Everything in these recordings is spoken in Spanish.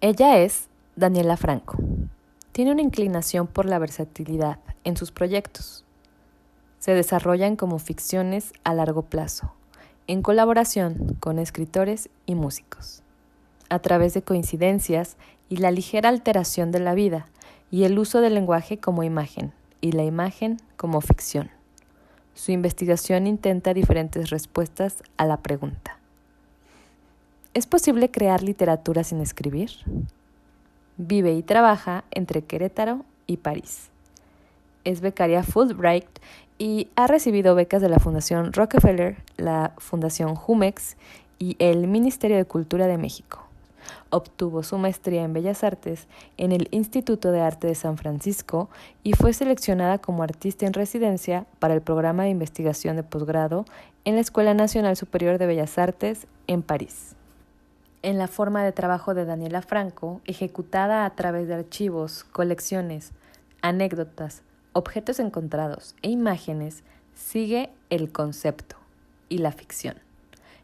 Ella es Daniela Franco. Tiene una inclinación por la versatilidad en sus proyectos. Se desarrollan como ficciones a largo plazo, en colaboración con escritores y músicos, a través de coincidencias y la ligera alteración de la vida y el uso del lenguaje como imagen y la imagen como ficción. Su investigación intenta diferentes respuestas a la pregunta: ¿es posible crear literatura sin escribir? Vive y trabaja entre Querétaro y París. Es becaria Fulbright y ha recibido becas de la Fundación Rockefeller, la Fundación Jumex y el Ministerio de Cultura de México. Obtuvo su maestría en Bellas Artes en el Instituto de Arte de San Francisco y fue seleccionada como artista en residencia para el programa de investigación de posgrado en la Escuela Nacional Superior de Bellas Artes en París. En la forma de trabajo de Daniela Franco, ejecutada a través de archivos, colecciones, anécdotas, objetos encontrados e imágenes, sigue el concepto y la ficción.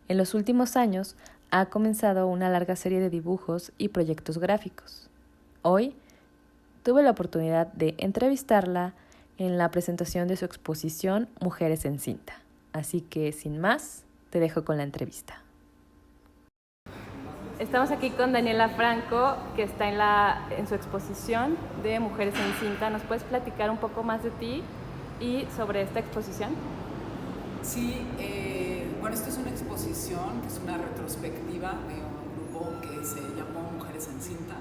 En los últimos años ha comenzado una larga serie de dibujos y proyectos gráficos. Hoy tuve la oportunidad de entrevistarla en la presentación de su exposición Mujeres en Cinta. Así que, sin más, te dejo con la entrevista. Estamos aquí con Daniela Franco, que está en su exposición de Mujeres en Cinta. ¿Nos puedes platicar un poco más de ti y sobre esta exposición? Sí, bueno, esto es una exposición que es una retrospectiva de un grupo que se llamó Mujeres en Cinta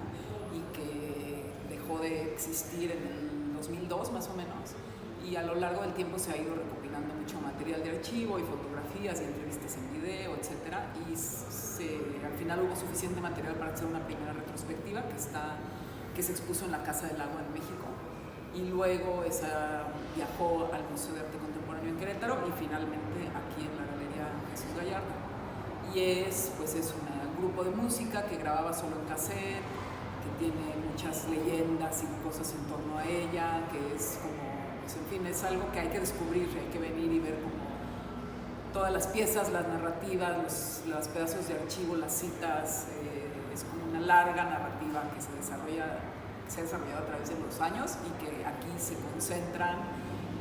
y que dejó de existir en el 2002 más o menos, y a lo largo del tiempo se ha ido recopilando mucho material de archivo y fotografías y entrevistas en video, etcétera, y al final hubo suficiente material para hacer una primera retrospectiva que se expuso en la Casa del Agua en México, y luego esa viajó al Museo de Arte Contemporáneo en Querétaro y finalmente aquí en la Galería Jesús Gallardo. Y es un grupo de música que grababa solo en cassette, que tiene muchas leyendas y cosas en torno a ella, que es como, pues en fin, es algo que hay que descubrir, hay que venir y ver como todas las piezas, las narrativas, los pedazos de archivo, las citas. Es como una larga narrativa que se ha desarrollado a través de los años y que aquí se concentran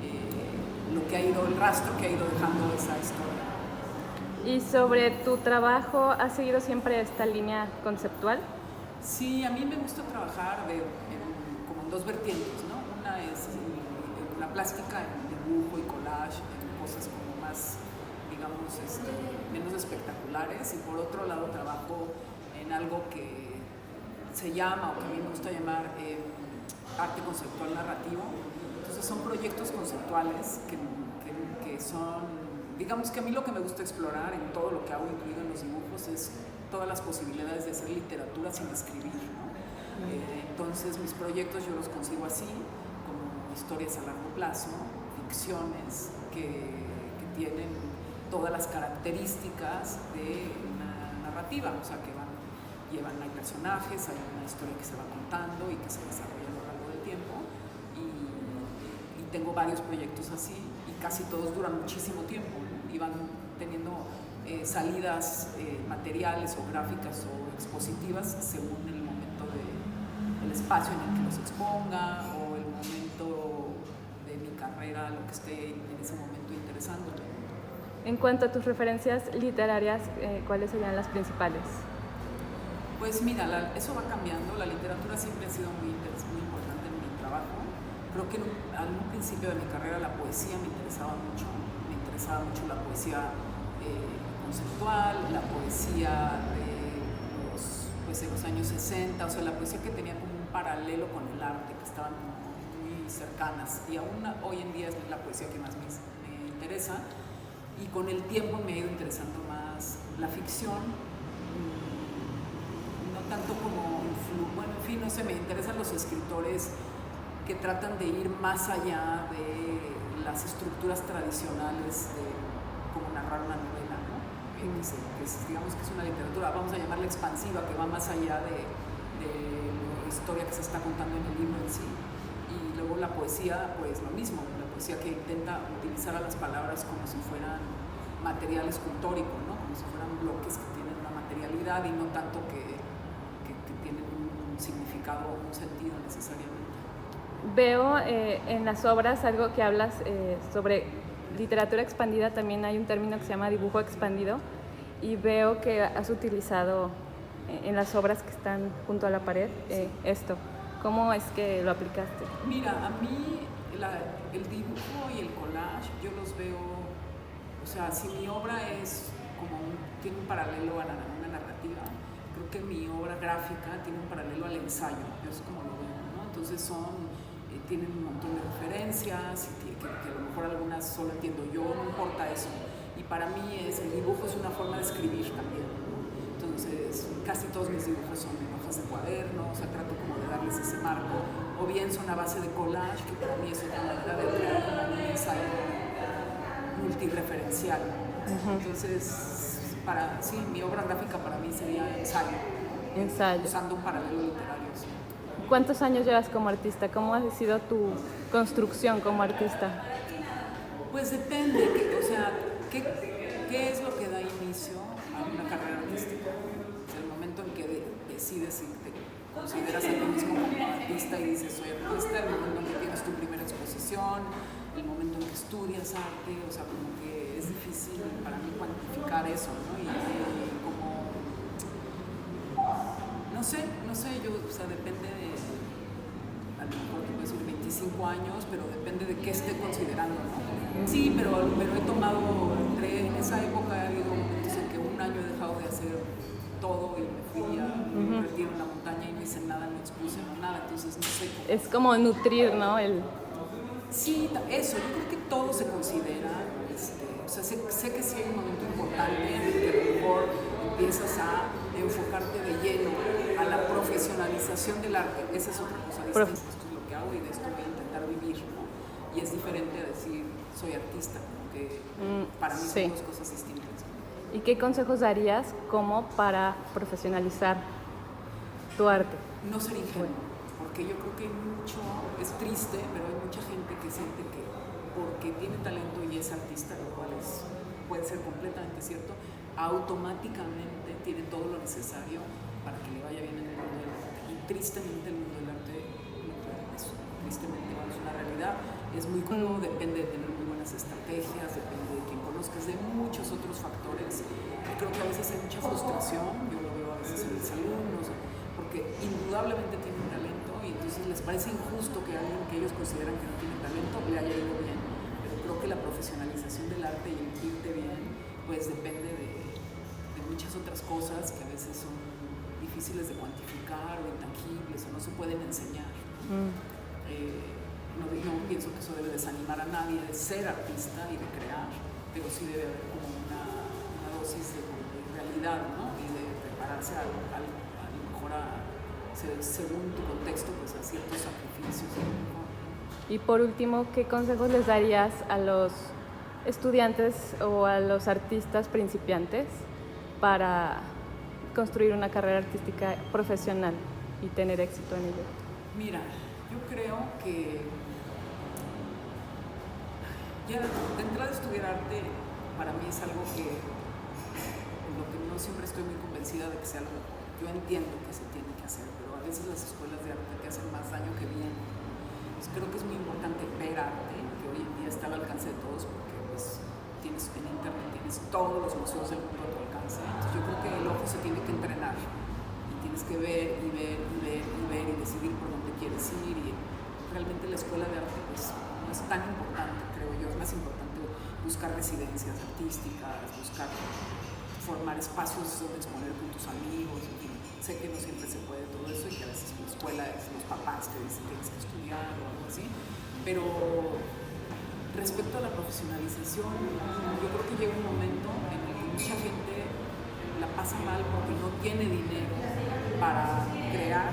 el rastro que ha ido dejando esa historia. ¿Y sobre tu trabajo, has seguido siempre esta línea conceptual? Sí, a mí me gusta trabajar como en dos vertientes, ¿no? Una es la plástica, en dibujo y collage, en cosas como más, digamos, menos espectaculares, y por otro lado trabajo en algo que se llama, o que a mí me gusta llamar, arte conceptual narrativo. Entonces son proyectos conceptuales que son, digamos que a mí lo que me gusta explorar en todo lo que hago, incluido en los dibujos, es todas las posibilidades de hacer literatura sin escribir, ¿no? Entonces mis proyectos yo los concibo así, como historias a largo plazo, ficciones que tienen todas las características de una narrativa, o sea, hay personajes, hay una historia que se va contando y que se desarrolla a lo largo del tiempo, y tengo varios proyectos así, y casi todos duran muchísimo tiempo, ¿no? Y van teniendo salidas materiales o gráficas o expositivas según el momento el espacio en el que los exponga, o el momento de mi carrera, lo que esté en ese momento interesándome. En cuanto a tus referencias literarias, ¿cuáles serían las principales? Pues mira, eso va cambiando. La literatura siempre ha sido muy importante en mi trabajo. Creo que en un principio de mi carrera la poesía me interesaba mucho. Me interesaba mucho la poesía conceptual, la poesía de los años 60, o sea, la poesía que tenía como un paralelo con el arte, que estaban muy cercanas, y aún hoy en día es la poesía que más me interesa. Y con el tiempo me ha ido interesando más la ficción, no tanto como, en fin, no sé, me interesan los escritores que tratan de ir más allá de las estructuras tradicionales de cómo narrar una novela, ¿no? Digamos que es una literatura, vamos a llamarla expansiva, que va más allá de la historia que se está contando en el libro en sí. Y luego la poesía, pues lo mismo, la poesía que intenta utilizar a las palabras como si fueran material escultórico, ¿no? Como si fueran bloques que tienen una materialidad y no tanto que tienen un significado o un sentido necesariamente. Veo en las obras algo que hablas sobre literatura expandida, también hay un término que se llama dibujo expandido, y veo que has utilizado en las obras que están junto a la pared esto. ¿Cómo es que lo aplicaste? Mira, a mí el dibujo y el collage yo los veo, o sea, si mi obra es tiene un paralelo a una narrativa, creo que mi obra gráfica tiene un paralelo al ensayo, es como lo veo, ¿no? Entonces tienen un montón de referencias y que a lo mejor algunas solo entiendo yo, no importa eso. Y para mí el dibujo es una forma de escribir también, ¿no? Entonces casi todos mis dibujos son en hojas de cuaderno, o sea, trato como de darles ese marco, o bien son a base de collage, que para mí es una manera de crear como un ensayo multireferencial. Entonces, mi obra gráfica para mí sería ensayo. Usando un paralelo literario. Sí. ¿Cuántos años llevas como artista? ¿Cómo ha sido tu construcción como artista? Pues depende, o sea, ¿qué es lo que da inicio a una carrera artística? El momento en que decides y te consideras a ti mismo como artista y dices soy artista, el momento en que tienes tu primera exposición, el momento en que estudias arte, o sea, como que es difícil para mí cuantificar eso, ¿no? Y como, no sé, yo, o sea, depende de, a lo mejor te puedo decir 25 años, pero depende de qué esté considerando, ¿no? Sí, pero he tomado, en esa época ha habido momentos en que un año he dejado de hacer todo y me fui a invertir en una montaña y no hice nada, no expuse nada, entonces no sé cómo. Es como nutrir, ¿no? Sí, eso, yo creo que todo se considera, o sea, sé que sí hay un momento importante en el que a lo mejor empiezas a enfocarte de lleno a la profesionalización del arte, esa es otra cosa distinta, esto es lo que hago y de esto voy a intentar vivir, ¿no? Y es diferente a decir soy artista, como que para mí son dos cosas distintas. ¿Y qué consejos darías como para profesionalizar tu arte? No ser ingenuo, porque yo creo que es triste, pero hay mucha gente que siente que porque tiene talento y es artista, lo cual puede ser completamente cierto, automáticamente tiene todo lo necesario para que le vaya bien en el mundo del arte. Y tristemente el mundo del arte no puede eso. Tristemente, es una realidad, es muy cómodo, depende de tener muy buenas estrategias, depende de quien conozcas, de muchos otros factores. Creo que a veces hay mucha frustración, yo lo veo a veces en mis alumnos, porque indudablemente tienen talento y entonces les parece injusto que alguien que ellos consideran que no tiene talento le haya ido bien. Pero creo que la profesionalización del arte y el irte bien, pues depende de muchas otras cosas que a veces son difíciles de cuantificar o intangibles o no se pueden enseñar. No pienso que eso debe desanimar a nadie de ser artista y de crear, pero sí debe haber como una dosis de realidad, ¿no? Y de prepararse a lo mejor según tu contexto, pues a ciertos sacrificios. Y por último, ¿qué consejos les darías a los estudiantes o a los artistas principiantes para construir una carrera artística profesional y tener éxito en ello? Mira, yo creo que ya de entrada estudiar arte para mí es algo que lo que no siempre estoy muy convencida de que sea algo. Yo entiendo que se tiene que hacer, pero a veces las escuelas de arte te hacen más daño que bien. Entonces creo que es muy importante ver arte, que hoy en día está al alcance de todos, porque pues tienes en internet, tienes todos los museos del mundo a tu alcance. Entonces yo creo que el ojo se tiene que entrenar y tienes que ver y ver y ver y ver y decidir por dónde quieres ir. Y realmente la escuela de arte pues no es tan importante, creo yo. Es más importante buscar residencias artísticas, buscar formar espacios donde exponer con tus amigos, en fin. Sé que no siempre se puede todo eso y que a veces en la escuela los papás te dicen que tienes que estudiar o algo así, pero respecto a la profesionalización, yo creo que llega un momento en el que mucha gente la pasa mal porque no tiene dinero para crear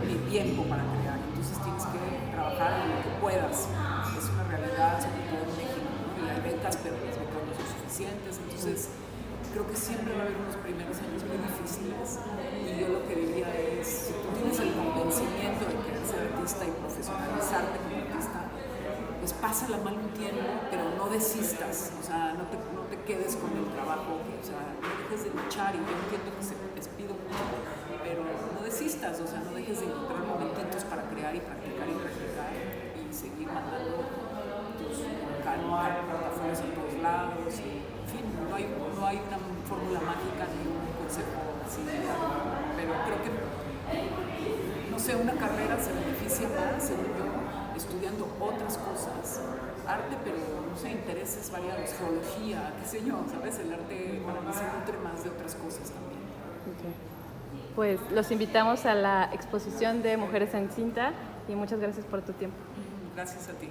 ni tiempo para crear, entonces tienes que trabajar en lo que puedas. Es una realidad, sobre todo en México, ¿no? Y hay becas, pero las becas no son suficientes, entonces creo que siempre va a haber unos primeros años muy difíciles y yo lo que diría es, si tú tienes el convencimiento de querer ser artista y profesionalizarte como artista, pues pásala mal un tiempo, pero no desistas, o sea, no te quedes con el trabajo, o sea, no dejes de luchar y yo entiendo que se despido mucho, pero no desistas, o sea, no dejes tienes de encontrar momentitos para crear y practicar y seguir mandando tus portafolios a todos lados. Y, en fin, no hay una fórmula mágica ni un consejo así, pero creo que, no sé, una carrera se beneficia más, según yo, estudiando otras cosas, arte, pero no sé, intereses variados, geología, qué sé yo, ¿sabes? El arte para mí se nutre más de otras cosas también. Okay. Pues los invitamos a la exposición de Mujeres en Cinta y muchas gracias por tu tiempo. Gracias a ti.